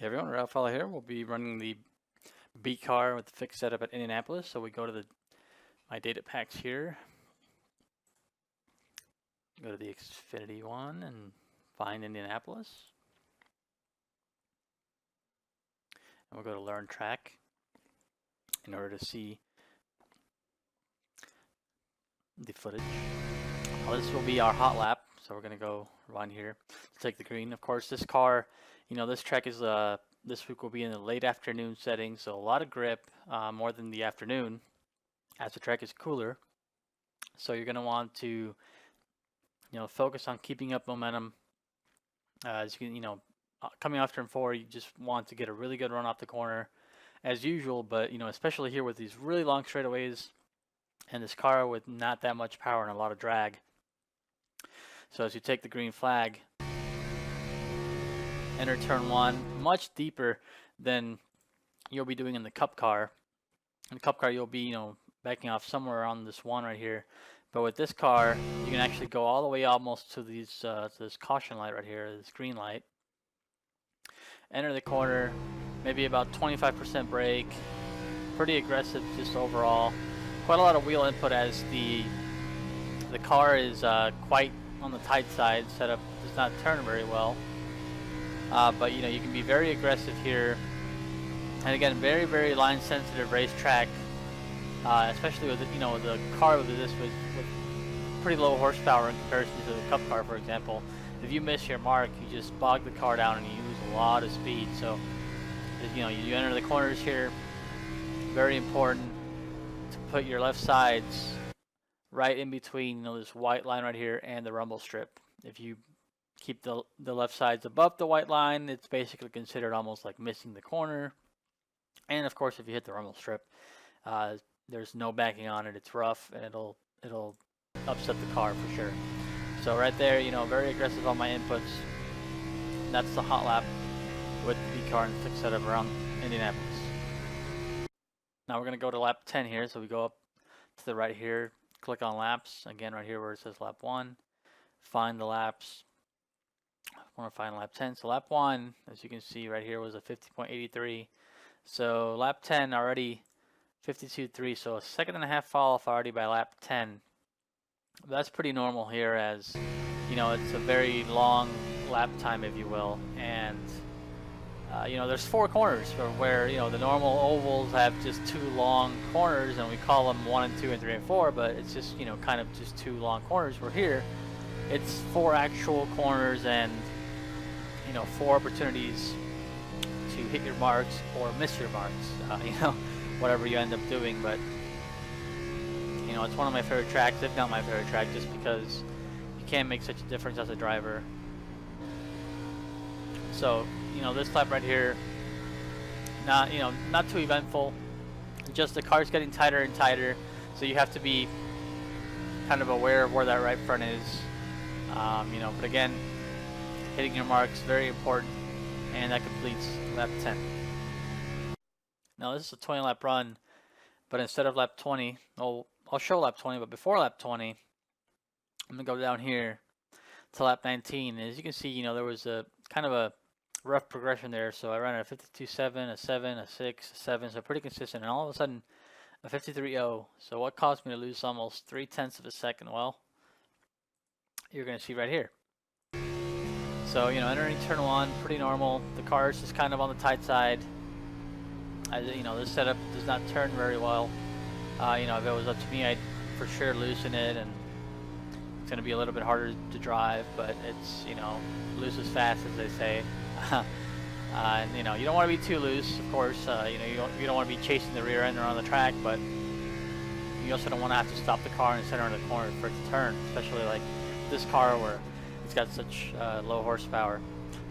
Hey everyone, Ray Alfalla here. We'll be running the B car with the fixed setup at Indianapolis. So we go to my data packs here, go to the Xfinity one and find Indianapolis. And we'll go to Learn Track in order to see the footage. Well, this will be our hot lap. So we're going to go run here to take the green. Of course, this car, this track is this week will be in the late afternoon setting, so a lot of grip, more than the afternoon, as the track is cooler. So you're going to want to, focus on keeping up momentum. As you can, coming off turn 4, you just want to get a really good run off the corner, as usual. But especially here with these really long straightaways, and this car with not that much power and a lot of drag. So as you take the green flag, enter turn 1, much deeper than you'll be doing in the Cup car. In the Cup car, you'll be, backing off somewhere around this 1 right here. But with this car, you can actually go all the way almost to these to this caution light right here, this green light. Enter the corner, maybe about 25% brake. Pretty aggressive just overall. Quite a lot of wheel input as the car is quite on the tight side. Setup does not turn very well. But you can be very aggressive here, and again, very, very line sensitive racetrack, especially with the car with pretty low horsepower in comparison to the Cup car, for example. If you miss your mark, you just bog the car down and you lose a lot of speed. So you enter the corners here. Very important to put your left sides right in between this white line right here and the rumble strip. If you keep the left sides above the white line, it's basically considered almost like missing the corner. And of course, if you hit the rumble strip, there's no backing on it. It's rough and it'll upset the car for sure. So right there, very aggressive on my inputs. And that's the hot lap with the B car and fixed setup around Indianapolis. Now we're going to go to lap 10 here. So we go up to the right here, click on laps. Again, right here where it says lap 1. Find the laps. I want to find lap 10. So lap 1, as you can see right here, was a 50.83. So lap 10 already 52.3. So a second and a half fall off already by lap 10. That's pretty normal here, as it's a very long lap time, if you will. And there's 4 corners where the normal ovals have just 2 long corners, and we call them 1 and 2 and 3 and 4. But it's just kind of just 2 long corners. We're here. It's 4 actual corners and 4 opportunities to hit your marks or miss your marks, whatever you end up doing. But it's one of my favorite tracks, if not my favorite track, just because you can make such a difference as a driver. So this lap right here, not too eventful, just the car's getting tighter and tighter, so you have to be kind of aware of where that right front is. But again, hitting your marks, very important, and that completes lap 10. Now this is a 20 lap run, but instead of lap 20, I'll show lap 20, but before lap 20, I'm going to go down here to lap 19. As you can see, there was a kind of a rough progression there. So I ran a 52.7, a 7, a 6, a 7, so pretty consistent, and all of a sudden a 53.0. So what caused me to lose almost 0.3 of a second? Well, you're going to see right here. So, entering turn 1, pretty normal. The car is just kind of on the tight side. This setup does not turn very well. If it was up to me, I'd for sure loosen it, and it's going to be a little bit harder to drive, but it's, loose as fast, as they say. And, you don't want to be too loose, of course. You don't want to be chasing the rear end around the track, but you also don't want to have to stop the car and center in the corner for it to turn, especially like this car where it's got such low horsepower.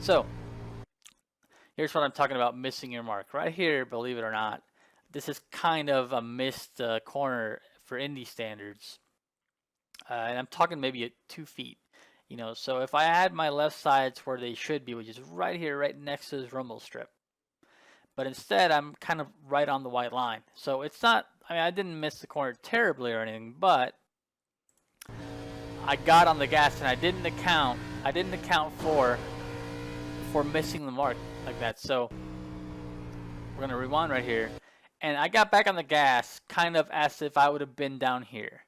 So here's what I'm talking about, missing your mark. Right here, believe it or not, this is kind of a missed corner for Indy standards. And I'm talking maybe at 2 feet. So if I had my left sides where they should be, which is right here, right next to this rumble strip. But instead, I'm kind of right on the white line. So it's not, I didn't miss the corner terribly or anything, but I got on the gas and I didn't account for missing the mark. like that. So we're gonna rewind right here, and I got back on the gas kind of as if I would have been down here.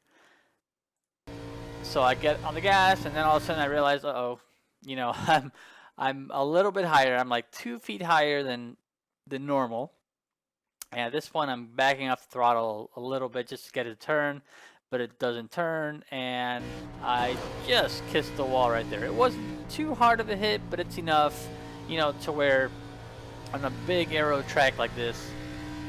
So I get on the gas, and then all of a sudden I realize, uh-oh, you know, I'm a little bit higher. I'm like 2 feet higher than normal. And at this point, I'm backing off the throttle a little bit just to get it to turn, but it doesn't turn, and I just kissed the wall right there. It wasn't too hard of a hit, but it's enough, you know, to where on a big aero track like this,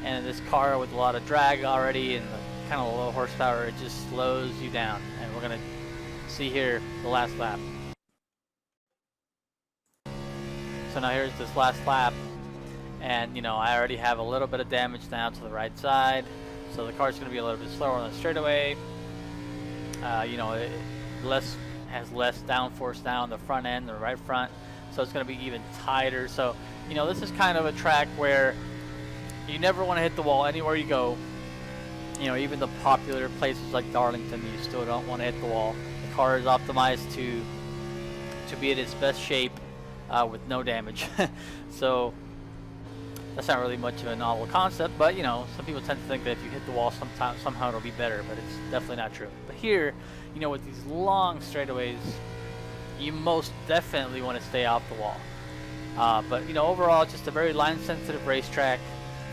and this car with a lot of drag already and kind of low horsepower, it just slows you down. And we're gonna see here the last lap. So now here's this last lap. And, you know, I already have a little bit of damage now to the right side. So the car's going to be a little bit slower on the straightaway. You know, it has less downforce now on the front end, the right front. So it's going to be even tighter. So, you know, this is kind of a track where you never want to hit the wall anywhere you go. You know, even the popular places like Darlington, you still don't want to hit the wall. The car is optimized to be at its best shape with no damage. So that's not really much of a novel concept, but you know, some people tend to think that if you hit the wall somehow it'll be better, but it's definitely not true. But here, you know, with these long straightaways, you most definitely want to stay off the wall. But you know, overall, just a very line-sensitive racetrack.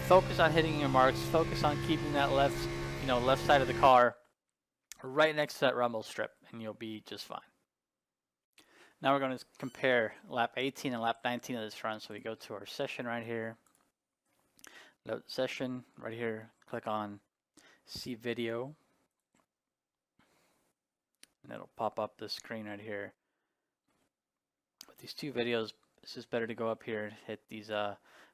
Focus on hitting your marks. Focus on keeping that left side of the car right next to that rumble strip, and you'll be just fine. Now we're going to compare lap 18 and lap 19 of this run. So we go to our session right here. Load session right here, click on see video, and it'll pop up the screen right here with these two videos. It's just better to go up here and hit these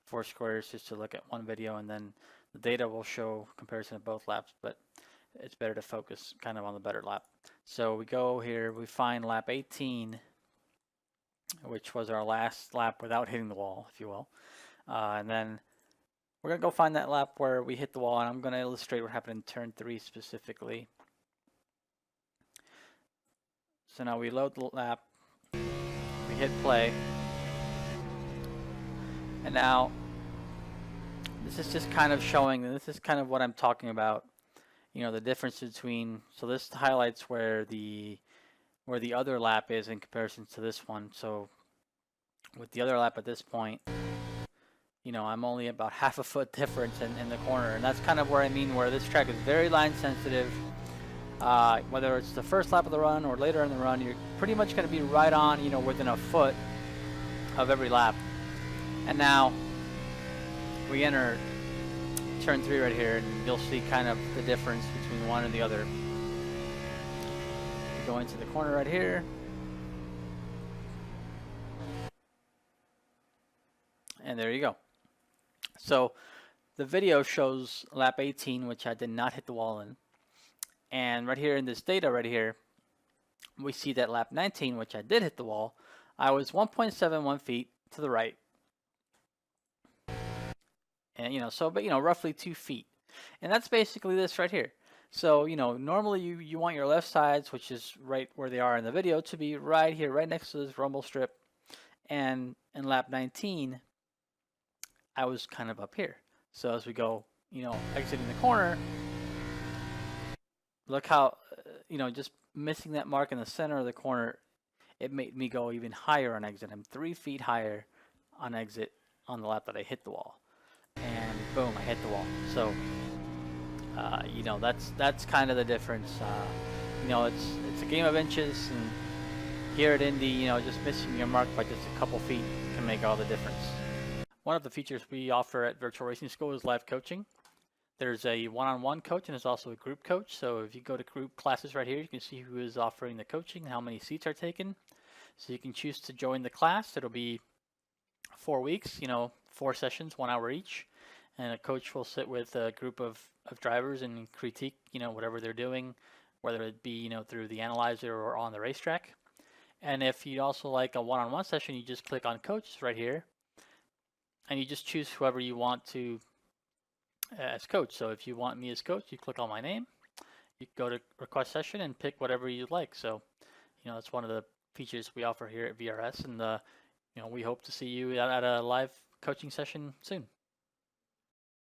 4 squares just to look at one video, and then the data will show comparison of both laps, but it's better to focus kind of on the better lap. So we go here, we find lap 18, which was our last lap without hitting the wall, if you will, and then we're going to go find that lap where we hit the wall, and I'm going to illustrate what happened in turn 3 specifically. So now we load the lap, we hit play, and now this is just kind of showing, and this is kind of what I'm talking about, you know, the difference between, so this highlights where the other lap is in comparison to this one. So with the other lap at this point, you know, I'm only about half a foot difference in the corner, and that's kind of where I mean where this track is very line sensitive. Whether it's the first lap of the run or later in the run, you're pretty much going to be right on, you know, within a foot of every lap. And now we enter turn 3 right here, and you'll see kind of the difference between one and the other. We go into the corner right here. And there you go. So the video shows lap 18, which I did not hit the wall in. And right here in this data right here, we see that lap 19, which I did hit the wall, I was 1.71 feet to the right. And, you know, so, but, you know, roughly 2 feet. And that's basically this right here. So, you know, normally you want your left sides, which is right where they are in the video, to be right here, right next to this rumble strip. And in lap 19, I was kind of up here. So as we go, you know, exiting the corner, look how, you know, just missing that mark in the center of the corner, it made me go even higher on exit. I'm 3 feet higher on exit on the lap that I hit the wall. And boom, I hit the wall. So, you know, that's kind of the difference. You know, it's a game of inches, and here at Indy, you know, just missing your mark by just a couple feet can make all the difference. One of the features we offer at Virtual Racing School is live coaching. There's a one-on-one coach, and there's also a group coach. So if you go to group classes right here, you can see who is offering the coaching and how many seats are taken. So you can choose to join the class. It'll be 4 weeks, you know, 4 sessions, 1 hour each. And a coach will sit with a group of drivers and critique, you know, whatever they're doing, whether it be, you know, through the analyzer or on the racetrack. And if you also like a one-on-one session, you just click on coaches right here, and you just choose whoever you want to as coach. So if you want me as coach, you click on my name, you go to request session and pick whatever you like. So, you know, that's one of the features we offer here at VRS, and you know, we hope to see you at a live coaching session soon.